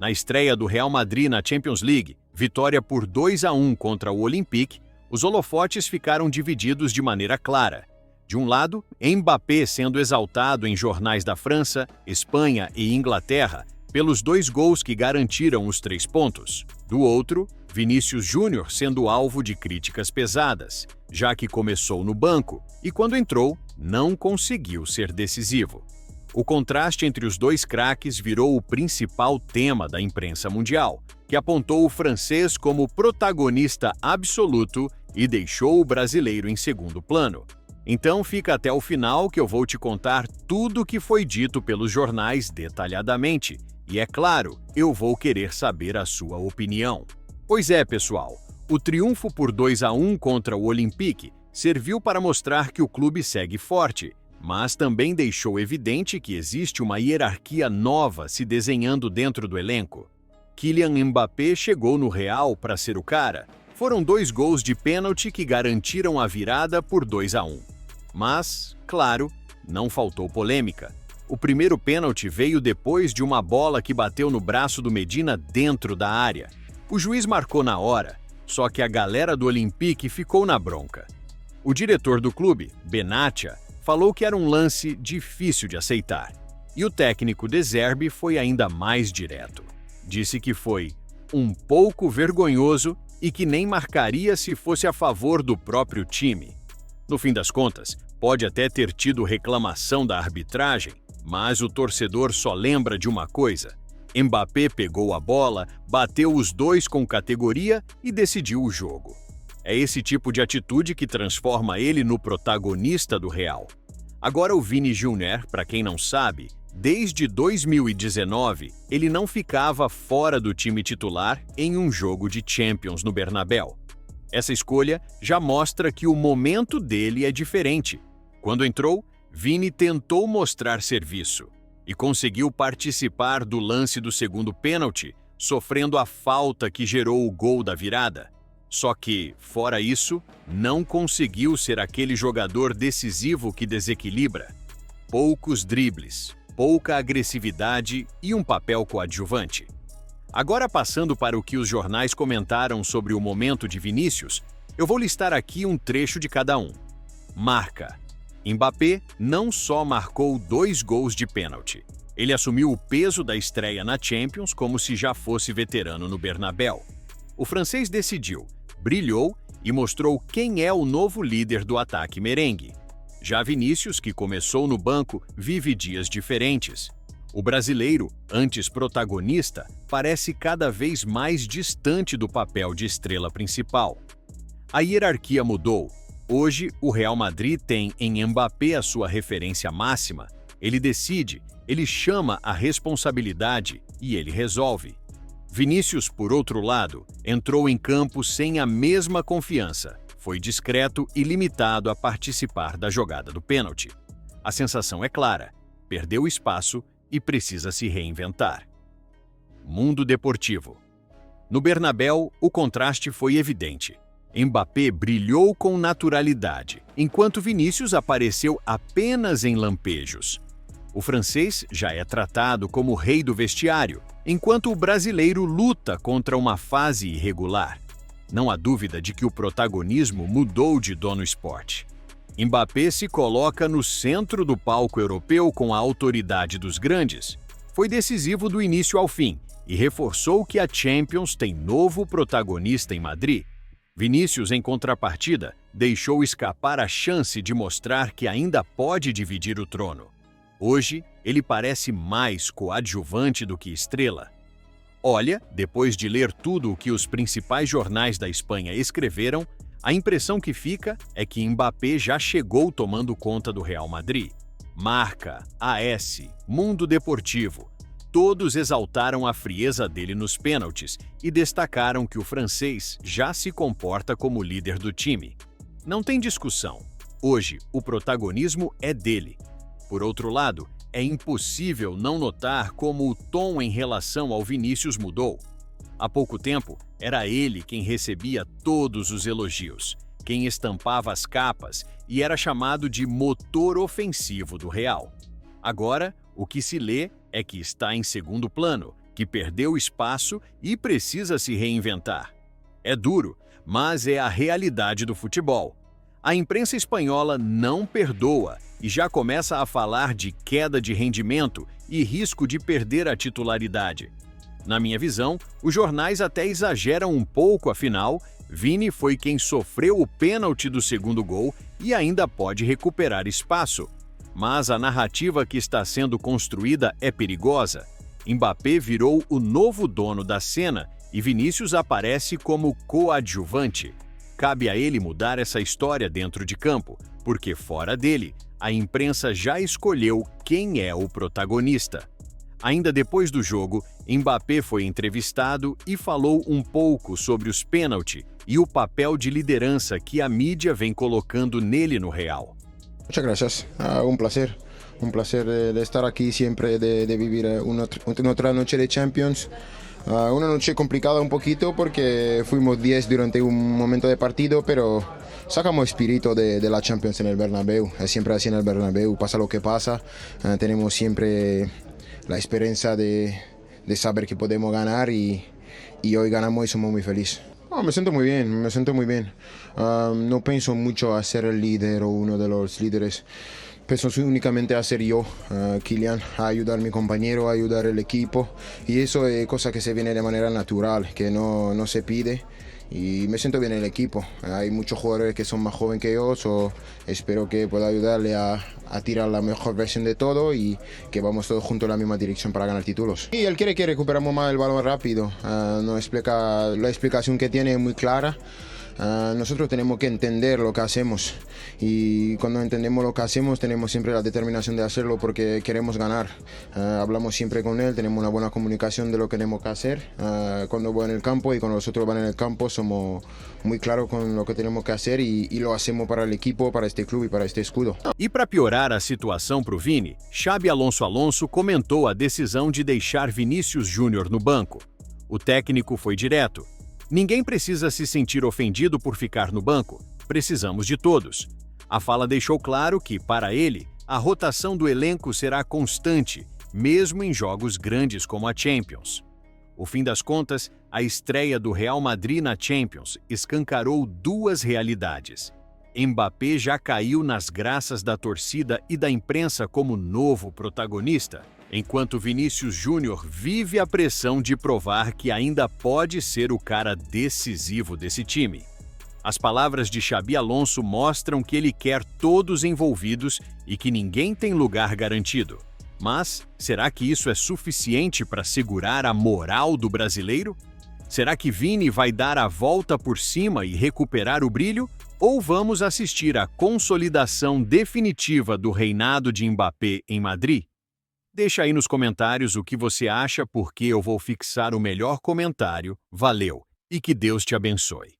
Na estreia do Real Madrid na Champions League, vitória por 2-1 contra o Olympique, os holofotes ficaram divididos de maneira clara. De um lado, Mbappé sendo exaltado em jornais da França, Espanha e Inglaterra pelos 2 gols que garantiram os 3 pontos. Do outro, Vinícius Júnior sendo alvo de críticas pesadas, já que começou no banco e, quando entrou, não conseguiu ser decisivo. O contraste entre os 2 craques virou o principal tema da imprensa mundial, que apontou o francês como protagonista absoluto e deixou o brasileiro em segundo plano. Então fica até o final que eu vou te contar tudo o que foi dito pelos jornais detalhadamente. E é claro, eu vou querer saber a sua opinião. Pois é, pessoal, o triunfo por 2-1 contra o Olympique serviu para mostrar que o clube segue forte, mas também deixou evidente que existe uma hierarquia nova se desenhando dentro do elenco. Kylian Mbappé chegou no Real para ser o cara. Foram 2 gols de pênalti que garantiram a virada por 2-1. Mas, claro, não faltou polêmica. O primeiro pênalti veio depois de uma bola que bateu no braço do Medina dentro da área. O juiz marcou na hora, só que a galera do Olympique ficou na bronca. O diretor do clube, Benatia, falou que era um lance difícil de aceitar. E o técnico De Zerbi foi ainda mais direto. Disse que foi um pouco vergonhoso e que nem marcaria se fosse a favor do próprio time. No fim das contas, pode até ter tido reclamação da arbitragem, mas o torcedor só lembra de uma coisa: Mbappé pegou a bola, bateu os 2 com categoria e decidiu o jogo. É esse tipo de atitude que transforma ele no protagonista do Real. Agora o Vini Júnior, para quem não sabe, desde 2019, ele não ficava fora do time titular em um jogo de Champions no Bernabéu. Essa escolha já mostra que o momento dele é diferente. Quando entrou, Vini tentou mostrar serviço e conseguiu participar do lance do segundo pênalti, sofrendo a falta que gerou o gol da virada. Só que, fora isso, não conseguiu ser aquele jogador decisivo que desequilibra. Poucos dribles, pouca agressividade e um papel coadjuvante. Agora, passando para o que os jornais comentaram sobre o momento de Vinícius, eu vou listar aqui um trecho de cada um. Marca. Mbappé não só marcou 2 gols de pênalti. Ele assumiu o peso da estreia na Champions como se já fosse veterano no Bernabéu. O francês decidiu, brilhou e mostrou quem é o novo líder do ataque merengue. Já Vinícius, que começou no banco, vive dias diferentes. O brasileiro, antes protagonista, parece cada vez mais distante do papel de estrela principal. A hierarquia mudou. Hoje, o Real Madrid tem em Mbappé a sua referência máxima. Ele decide, ele chama a responsabilidade e ele resolve. Vinícius, por outro lado, entrou em campo sem a mesma confiança. Foi discreto e limitado a participar da jogada do pênalti. A sensação é clara: perdeu espaço e precisa se reinventar. Mundo deportivo. No Bernabéu, o contraste foi evidente. Mbappé brilhou com naturalidade, enquanto Vinícius apareceu apenas em lampejos. O francês já é tratado como o rei do vestiário, enquanto o brasileiro luta contra uma fase irregular. Não há dúvida de que o protagonismo mudou de dono esporte. Mbappé se coloca no centro do palco europeu com a autoridade dos grandes. Foi decisivo do início ao fim e reforçou que a Champions tem novo protagonista em Madrid. Vinícius, em contrapartida, deixou escapar a chance de mostrar que ainda pode dividir o trono. Hoje, ele parece mais coadjuvante do que estrela. Olha, depois de ler tudo o que os principais jornais da Espanha escreveram, a impressão que fica é que Mbappé já chegou tomando conta do Real Madrid. Marca, AS, Mundo Deportivo, todos exaltaram a frieza dele nos pênaltis e destacaram que o francês já se comporta como líder do time. Não tem discussão. Hoje, o protagonismo é dele. Por outro lado, é impossível não notar como o tom em relação ao Vinícius mudou. Há pouco tempo, era ele quem recebia todos os elogios, quem estampava as capas e era chamado de motor ofensivo do Real. Agora, o que se lê é que está em segundo plano, que perdeu espaço e precisa se reinventar. É duro, mas é a realidade do futebol. A imprensa espanhola não perdoa e já começa a falar de queda de rendimento e risco de perder a titularidade. Na minha visão, os jornais até exageram um pouco, afinal, Vini foi quem sofreu o pênalti do segundo gol e ainda pode recuperar espaço. Mas a narrativa que está sendo construída é perigosa. Mbappé virou o novo dono da cena e Vinícius aparece como coadjuvante. Cabe a ele mudar essa história dentro de campo, porque fora dele, a imprensa já escolheu quem é o protagonista. Ainda depois do jogo, Mbappé foi entrevistado e falou um pouco sobre os pênaltis e o papel de liderança que a mídia vem colocando nele no Real. Muchas gracias, un placer de estar aquí siempre, de vivir otra noche de Champions. Una noche complicada un poquito porque fuimos 10 durante un momento de partido, pero sacamos espíritu de la Champions en el Bernabéu. Es siempre así en el Bernabéu, pasa lo que pasa, tenemos siempre la esperanza de saber que podemos ganar y hoy ganamos y somos muy felices. Me siento muy bien. No pienso mucho a ser el líder o uno de los líderes. Pienso únicamente a ser yo, Kylian, a ayudar a mi compañero, a ayudar al equipo. Y eso es cosa que se viene de manera natural, que no se pide. Y me siento bien en el equipo. Hay muchos jugadores que son más jóvenes que yo, espero que pueda ayudarle a tirar la mejor versión de todo y que vamos todos juntos en la misma dirección para ganar títulos. Y él quiere que recuperemos más el balón rápido. La explicación que tiene es muy clara. Nosotros tenemos que entender lo que hacemos y cuando entendemos lo que hacemos tenemos siempre la determinación de hacerlo porque queremos ganar. Hablamos siempre con él, tenemos una buena comunicación de lo que tenemos que hacer. Cuando voy en el campo y cuando los otros van en el campo somos muy claros con lo que tenemos que hacer y lo hacemos para el equipo, para este club y para este escudo. E para piorar a situação para o Vini, Xabi Alonso comentou a decisão de deixar Vinícius Júnior no banco. O técnico foi direto. Ninguém precisa se sentir ofendido por ficar no banco. Precisamos de todos. A fala deixou claro que, para ele, a rotação do elenco será constante, mesmo em jogos grandes como a Champions. No fim das contas, a estreia do Real Madrid na Champions escancarou duas realidades. Mbappé já caiu nas graças da torcida e da imprensa como novo protagonista, enquanto Vinícius Júnior vive a pressão de provar que ainda pode ser o cara decisivo desse time. As palavras de Xabi Alonso mostram que ele quer todos envolvidos e que ninguém tem lugar garantido. Mas será que isso é suficiente para segurar a moral do brasileiro? Será que Vini vai dar a volta por cima e recuperar o brilho? Ou vamos assistir à consolidação definitiva do reinado de Mbappé em Madrid? Deixa aí nos comentários o que você acha, porque eu vou fixar o melhor comentário. Valeu e que Deus te abençoe.